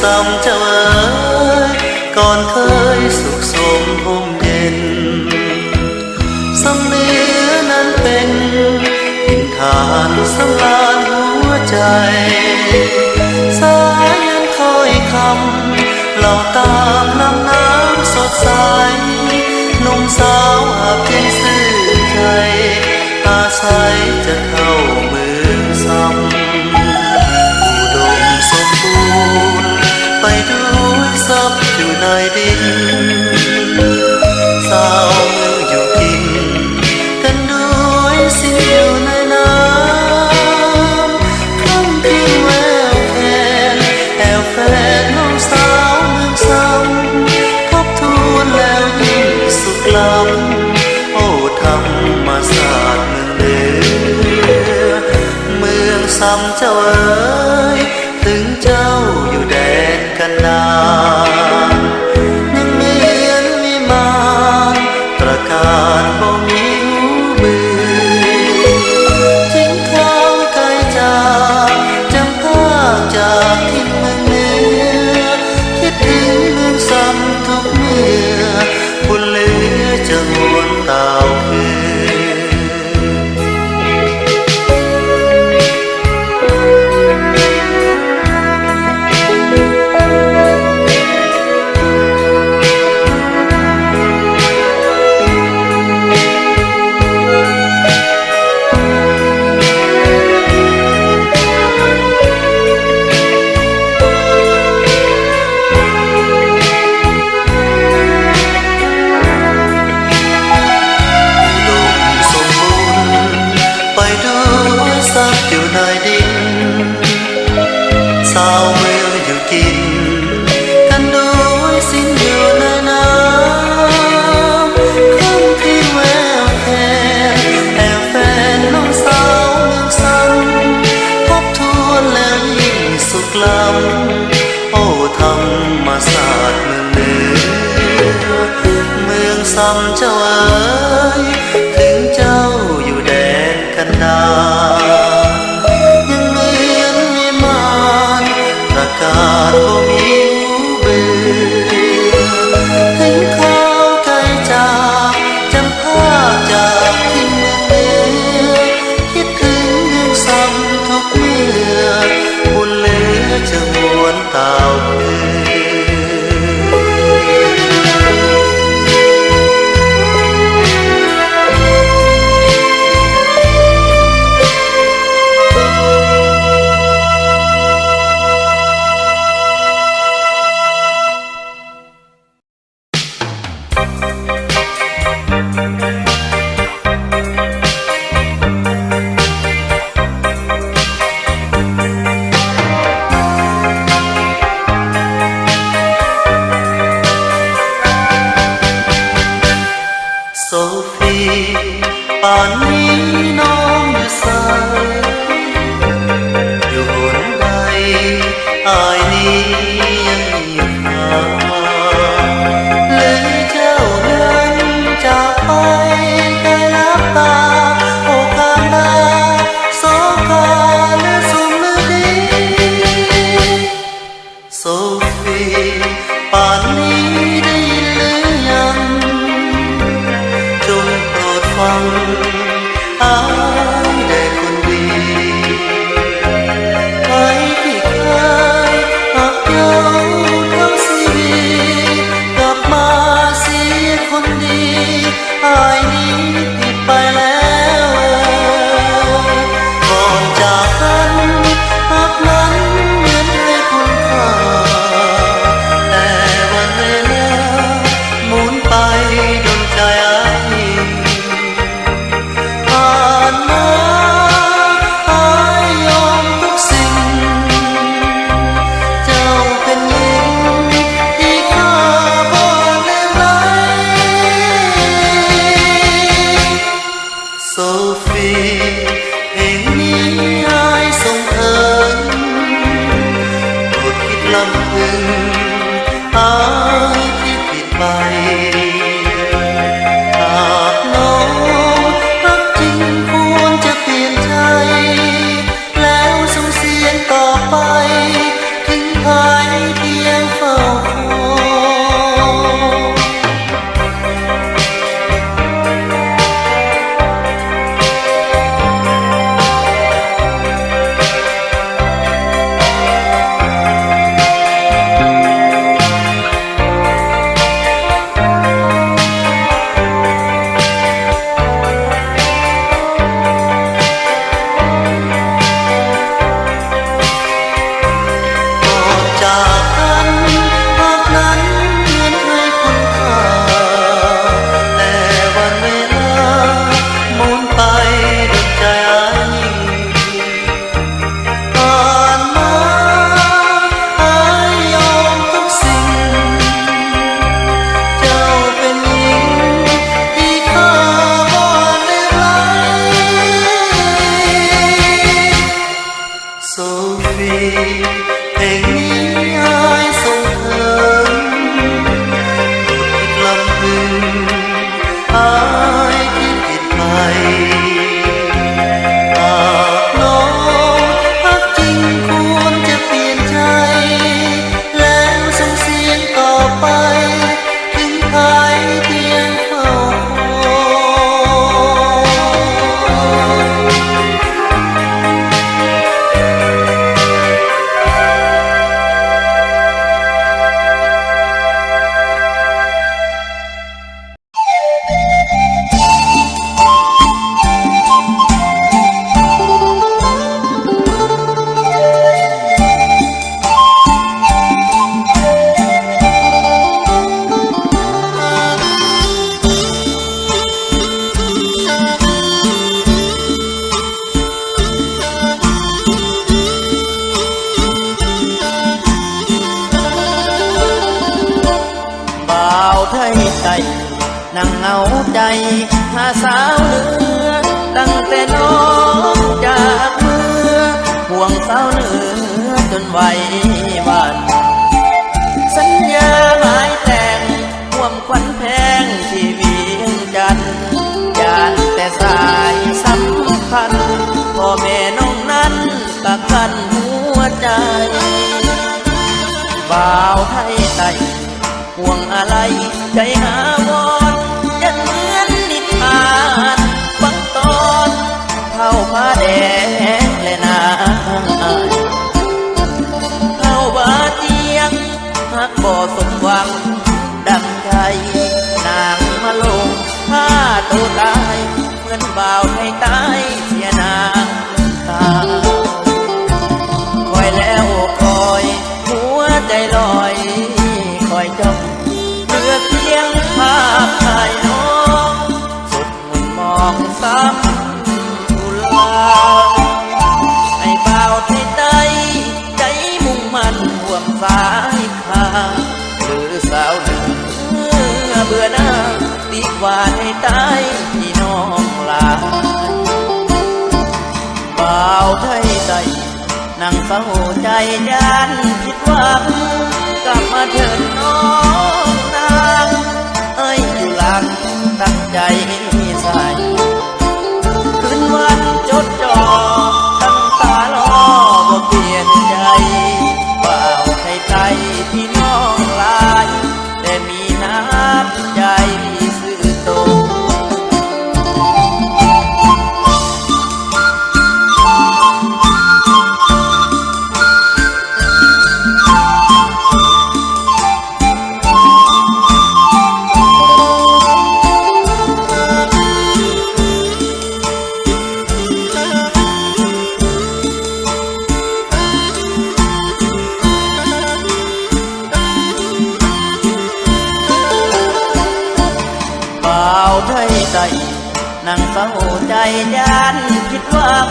ซ้ำเจ้าเอ๋ยก่อนเคยสุขสมห่มเย็นซ้ำเนื้อนั้นเป็นหินฐานสำราญหัวใจสายันคอยคำเราตามลำน้ำสดใสหนุ่มสาวอาบเพียงซื่อใจอาศัยจะเข้าเมืองซ้ำอุดมสมบูรณ์ไปด้วยทรัพย์อยู่ในดินสาวเมืองอยู่กินกันด้วยสิ้นอยู่ในน้ำคล้ำเพียงแววแคนแอวแฟนน้องสาวเมืองซ้ำทบทวนแล้วยิ่งสุขล้ำโอ้ธรรมศาสตร์เมืองซ้ำเจ้าเอ๋ยถึงเจ้าอยู่แดนกันดารยังเหมือนวิมานตระการบ่มีหูมือทิ้งข้าวไกลจากจำภาคจากทิศเมืองเหนือคิดถึงเมืองซ้ำทุกเมื่อบุญเหลือจะหวนเต่าคืนอยู่ในดินสาวเมืองอยู่กินกันด้วยสิ้นอยู่ในน้ำคำที่แววแคนแอบแฟนน้องสาวเมืองซ้ำทบทวนแล้วยิ่งสุขล้ำโอ้ธรรมศาสตร์เมืองเหนือเมืองซ้ำเจ้าเอ๋ยถึงเจ้าอยู่แดนกันดารการบ่มีหูเบื่อถึงข้าวไกลจากจำภาคจากที่เมืองเหนือคิดถึงเมืองซ้ำทุกเมื่อบุญเหลือจะหวนเต่าคืนโซฟีป่านนี้น้องอยู่ไสอยู่หนใดอายนี้ยังอยู่หาหรือเจ้านั้นจากไปไกลลับตาโอกาสาโศกาและสุมฤดีโซฟีป่านนี้ได้ยินหรือยังจงโปรดฟังอายได้คนดีใครที่เคยหักเย้าทั้งชีวิตกลับมาเสียคนดีอายนี้ผิดไปแล้วก่อนจากกันหักนั้นเหมือนให้คุณค่าแต่วันเวลาหมุนไปดนใจอาย าวไทยใจนั่งเหงาใจหาสาวเหนือตั้งแต่น้องจากเมืองห่วงสาวเหนือจนไหววันสัญญาหมายแต่งห่วมควันแพงที่เวียงจันทร์ยานแต่สายสำคัญพ่อแม่น้องนั้นกักกันหัวใจบ่าวไทยไต่ห่วงอะไรใจหาวอนยันเหมือนนิทานบางตอนเท่าผ้าแดงและนางเท่าบาเจียงหักบ่สมหวังดังใจนางมาลงผ้าตัวตายเงินบ่าวให้ตายเสียนางตาคอยแล้วคอยหัวใจลอยคอยจ้องเหลือเพียงภาพถ่ายน้องสุดมุนมองซ้ำทุลาให้บ่าวไทยใจใจมุ่งมั่นห่วงสายขาหรือสาวเหนือเบื่อหน้าตีกว่าให้ตายพี่น้องลาบ่าวไทยใจนั่งเศร้าใจย่านผิดหวังกลับมาเถิดน้องนางเอ้ยอยู่หลังตั้งใจใส่คืนวันจดจ่อตั้งตารอบ่เปลี่ยนใจบ่าวไทยใจพี่น้องลายแต่มีน้ำใจซื่อตรงไทยใจนั่งเศร้าใจย่านผิดหวัง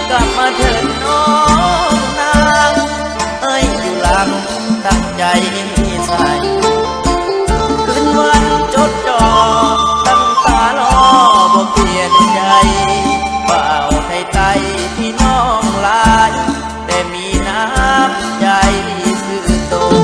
กลับมาเถิดน้องนางเอ้ยอยู่หลังตั้งใจใส่คืนวันจดจ่อตั้งตารอบ่เปลี่ยนใจบ่าวไทยใจพี่น้องลายแต่มีน้ำใจซื่อตรง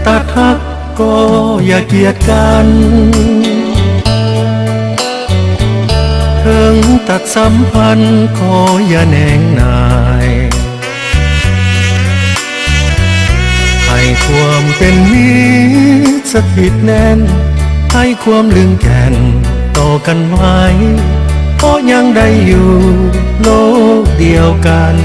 ตัดหักก็อย่าเกลียดกันถึงตัดสัมพันธ์ขออย่าแหน่งนายให้ความเป็นมิตรสถิตแน่นให้ความลึงแก่นต่อกันไว้เพราะยังได้อยู่โลกเดียวกัน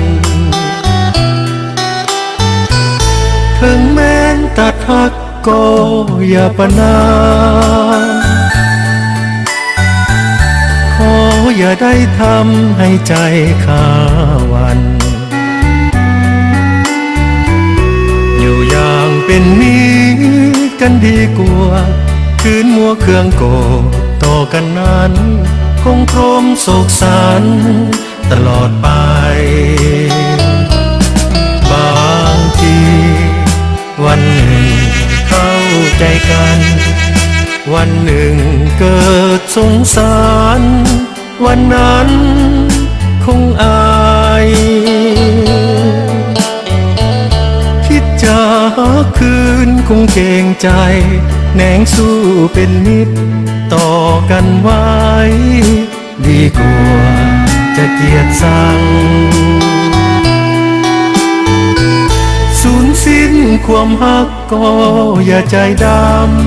ถึงแม้นตัดหักก็อย่าประนามขออย่าได้ทำให้ใจขาวัน อยู่อย่างเป็นมิตรกันดีกว่าคืนมัวเครื่องโกรธต่อกันนั้นคงพรมโศกสันตลอดไปบางทีวันหนึ่งเข้าใจกันวันหนึ่งเกิดสงสารวันนั้นคงอายคิดจะคืนคงเกรงใจแหนงสู้เป็นมิตรต่อกันไว้ดีกว่าจะเกลียดชังสูญ สิ้นความฮักก็อย่าใจดำ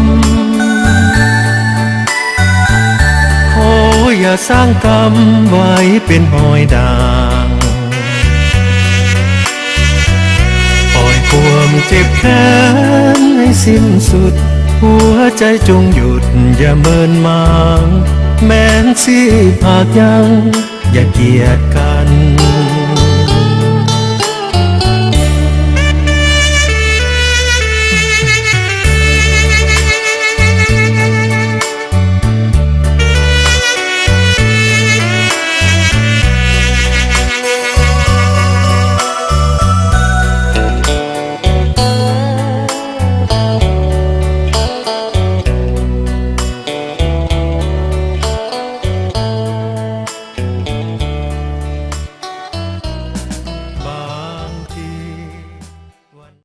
ขออย่าสร้างกรรมไว้เป็นหอยด่างปล่อยความเจ็บแค้นให้สิ้นสุดหัวใจจงหยุดอย่าเมินมางแม้นสิภาคยังอย่าเกลียดกัน